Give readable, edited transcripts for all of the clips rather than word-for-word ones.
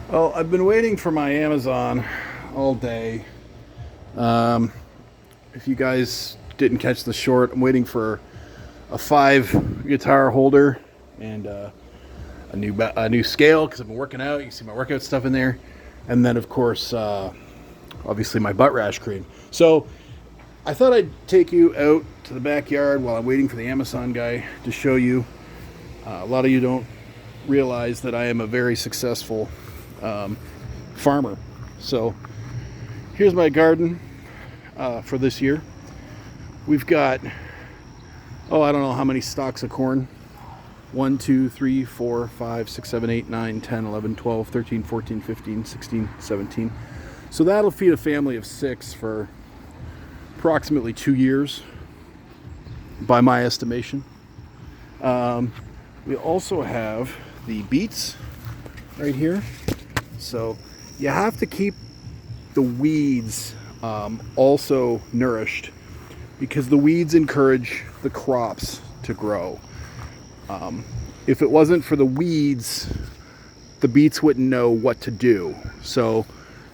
Well, I've been waiting for my Amazon all day. If you guys didn't catch the short, I'm waiting for a 5 guitar holder and a new scale because I've been working out. You can see my workout stuff in there, and then of course, obviously my butt rash cream. So I thought I'd take you out to the backyard while I'm waiting for the Amazon guy to show you. A lot of you don't realize that I am a very successful farmer. So here's my garden for this year. We've got, I don't know how many stalks of corn. 1, 2, 3, 4, 5, 6, 7, 8, 9, 10, 11, 12, 13, 14, 15, 16, 17. So that'll feed a family of 6 for approximately 2 years by my estimation. We also have the beets right here. So you have to keep the weeds also nourished because the weeds encourage the crops to grow. If it wasn't for the weeds, the beets wouldn't know what to do. So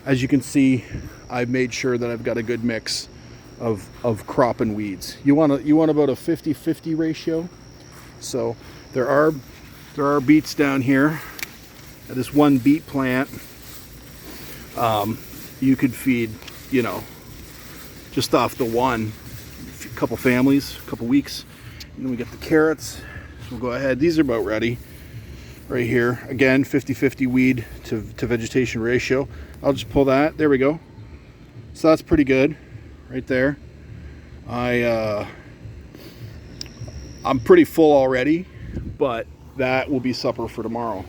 as you can see, I've made sure that I've got a good mix of crop and weeds. You want about a 50-50 ratio. So there are beets down here. This one beet plant, you could feed, just off the one, a couple families, a couple weeks. And then we get the carrots. So we'll go ahead. These are about ready right here. Again, 50-50 weed to vegetation ratio. I'll just pull that. There we go. So that's pretty good right there. I'm pretty full already, but that will be supper for tomorrow.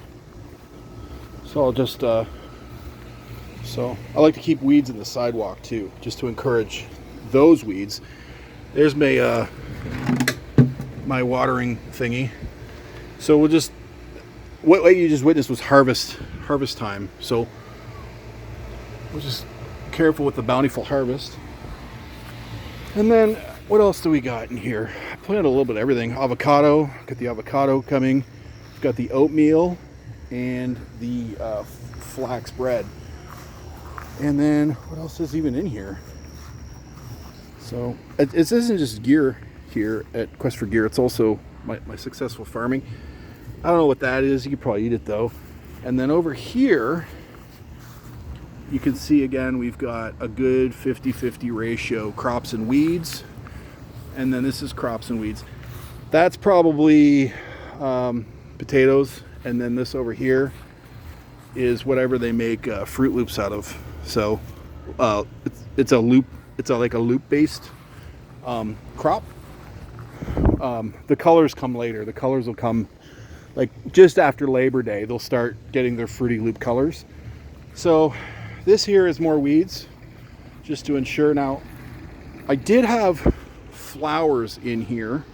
So I'll just, so I like to keep weeds in the sidewalk too, just to encourage those weeds. There's my, my watering thingy. So we'll just, what you just witnessed was harvest time. So we're just careful with the bountiful harvest. And then what else do we got in here? I planted a little bit of everything. Avocado, got the avocado coming. Got the oatmeal and the flax bread. And then what else is even in here? So this isn't just gear here at Quest for Gear. It's also my successful farming. I don't know what that is. You could probably eat it though. And then over here, you can see again, we've got a good 50-50 ratio crops and weeds. And then this is crops and weeds. That's probably potatoes. And then this over here is whatever they make Fruit Loops out of. So it's a loop. It's like a loop-based crop. The colors come later. The colors will come like just after Labor Day. They'll start getting their Fruity Loop colors. So this here is more weeds, just to ensure. Now, I did have flowers in here.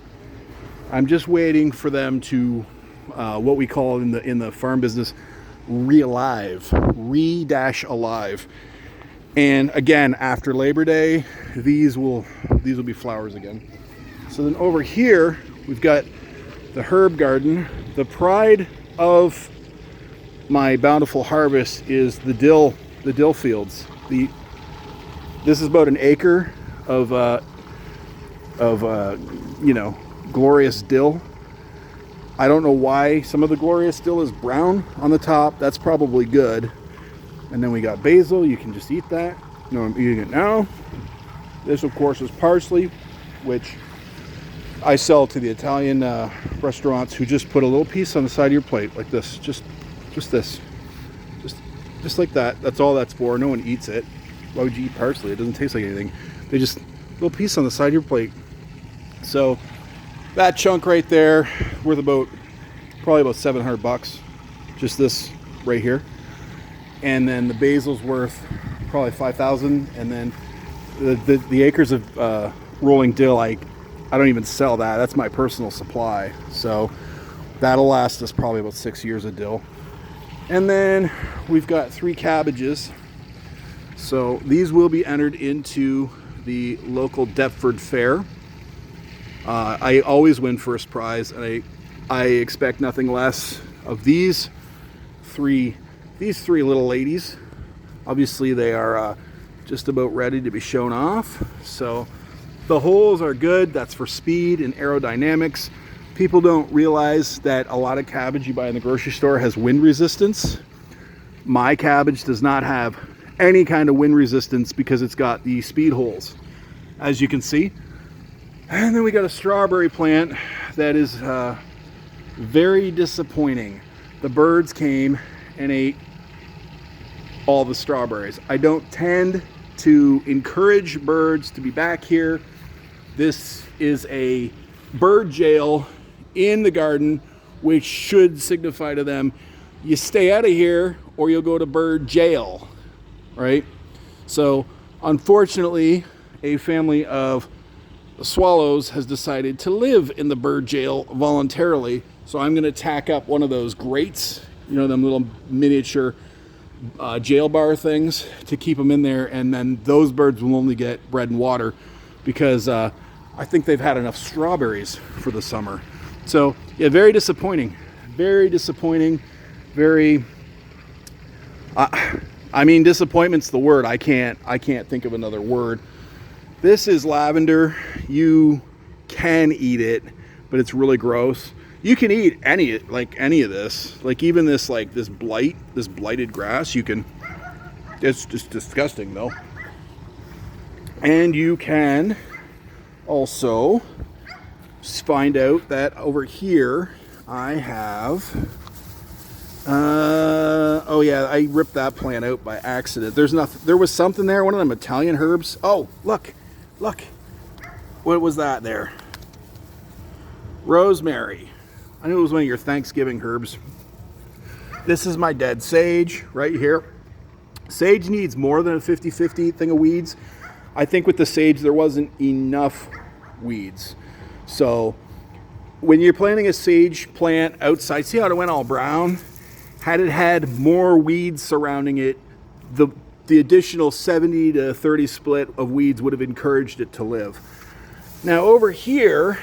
I'm just waiting for them to what we call in the farm business re-alive. And again, after Labor Day, these will be flowers again. So then over here we've got the herb garden. The pride of my bountiful harvest is the dill fields. This is about an acre of glorious dill. I don't know why some of the glorious dill is brown on the top. That's probably good. And then we got basil. You can just eat that. No, I'm eating it now. This, of course, is parsley, which I sell to the Italian restaurants who just put a little piece on the side of your plate like this. Just this. Just like that. That's all that's for. No one eats it. Why would you eat parsley? It doesn't taste like anything. They just, little piece on the side of your plate. So that chunk right there, worth probably about $700. Just this right here. And then the basil's worth probably $5,000. And then the acres of rolling dill, I don't even sell that. That's my personal supply. So that'll last us probably about 6 years of dill. And then we've got 3 cabbages. So these will be entered into the local Deptford Fair. I always win first prize, and I expect nothing less of these 3 these three little ladies, obviously they are just about ready to be shown off. So the holes are good. That's for speed and aerodynamics. People don't realize that a lot of cabbage you buy in the grocery store has wind resistance. My cabbage does not have any kind of wind resistance because it's got the speed holes, as you can see. And then we got a strawberry plant that is very disappointing. The birds came and ate all the strawberries. I don't tend to encourage birds to be back here. This is a bird jail in the garden, which should signify to them, you stay out of here or you'll go to bird jail, right? So unfortunately, a family of swallows has decided to live in the bird jail voluntarily. So I'm gonna tack up one of those grates, you know, them little miniature jail bar things to keep them in there, and then those birds will only get bread and water because I think they've had enough strawberries for the summer. So yeah, very disappointing. Very disappointing. Very. I mean, disappointment's the word. I can't think of another word. This is lavender. You can eat it, but it's really gross. You can eat any of this, like even this blighted grass. You can. It's just disgusting though. And you can also find out that over here I have. Oh yeah, I ripped that plant out by accident. There's nothing. There was something there. One of them Italian herbs. Oh, look. What was that there? Rosemary. I knew it was one of your Thanksgiving herbs. This is my dead sage right here. Sage needs more than a 50-50 thing of weeds. I think with the sage there wasn't enough weeds. So when you're planting a sage plant outside, see how it went all brown? Had it had more weeds surrounding it, the additional 70 to 30 split of weeds would have encouraged it to live. Now over here,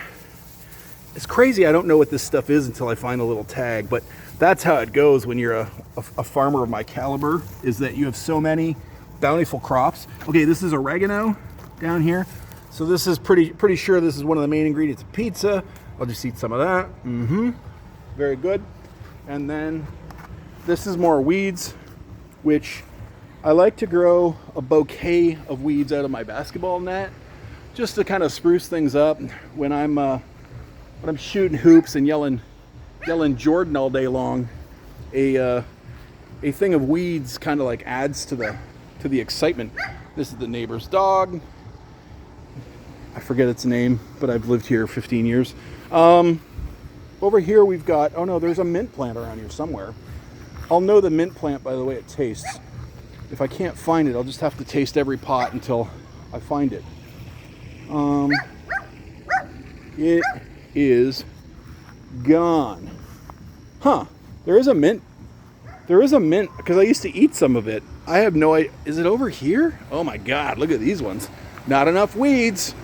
it's crazy. I don't know what this stuff is until I find a little tag, but that's how it goes when you're a farmer of my caliber, is that you have so many bountiful crops. Okay, this is oregano down here. So this is pretty sure this is one of the main ingredients of pizza. I'll just eat some of that. Very good. And then this is more weeds, which I like to grow a bouquet of weeds out of my basketball net, just to kind of spruce things up when I'm shooting hoops and yelling Jordan all day long. A thing of weeds kind of like adds to the excitement. This is the neighbor's dog. I forget its name, but I've lived here 15 years. Over here we've got, oh no, there's a mint plant around here somewhere. I'll know the mint plant by the way it tastes. If I can't find it, I'll just have to taste every pot until I find it. It is gone. Huh, there is a mint. There is a mint, because I used to eat some of it. I have no idea. Is it over here? Oh my God, look at these ones. Not enough weeds.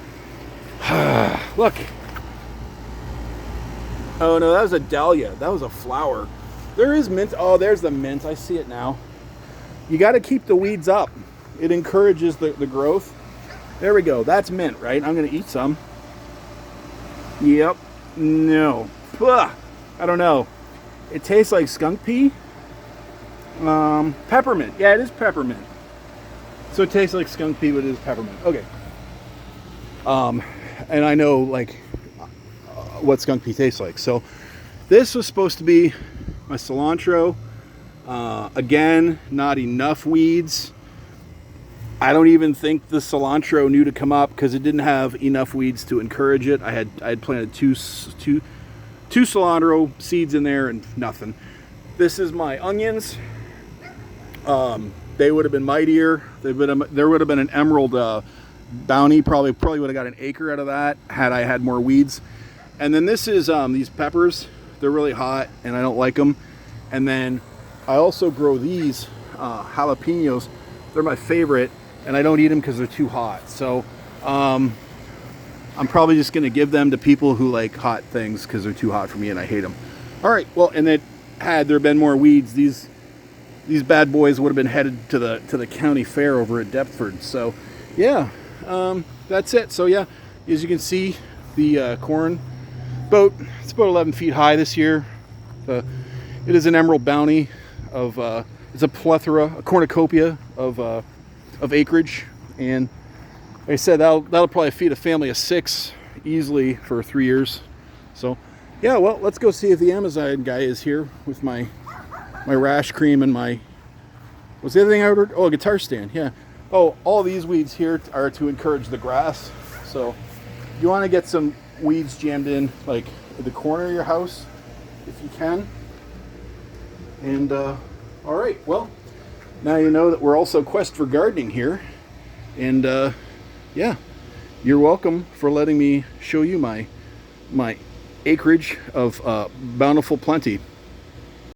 Look. Oh no, that was a dahlia. That was a flower. There is mint. Oh, there's the mint. I see it now. You got to keep the weeds up. It encourages the growth. There we go. That's mint, right? I'm going to eat some. Yep. No. Ugh. I don't know. It tastes like skunk pea. Peppermint. Yeah, it is peppermint. So it tastes like skunk pea, but it is peppermint. Okay. And I know like what skunk pea tastes like. So this was supposed to be my cilantro. Again, not enough weeds. I don't even think the cilantro knew to come up because it didn't have enough weeds to encourage it. I had planted two cilantro seeds in there and nothing. This is my onions. They would have been mightier. There would have been an emerald bounty. Probably would have got an acre out of that had I had more weeds. And then this is these peppers. They're really hot and I don't like them. And then I also grow these jalapenos. They're my favorite, and I don't eat them because they're too hot. So I'm probably just going to give them to people who like hot things because they're too hot for me and I hate them. All right, well, and then had there been more weeds, these these bad boys would have been headed to the county fair over at Deptford. So yeah, that's it. So yeah, as you can see, the corn it's about 11 feet high this year. It is an emerald bounty of it's a plethora, a cornucopia of acreage, and like I said, that'll probably feed a family of 6 easily for 3 years. So yeah, well, let's go see if the Amazon guy is here with my rash cream and my, what's the other thing I ordered? Oh, a guitar stand. Yeah. Oh, all these weeds here are to encourage the grass. So you want to get some weeds jammed in, like at the corner of your house, if you can. And all right, well, now you know that we're also Quest for Gardening here. And yeah, you're welcome for letting me show you my acreage of bountiful plenty.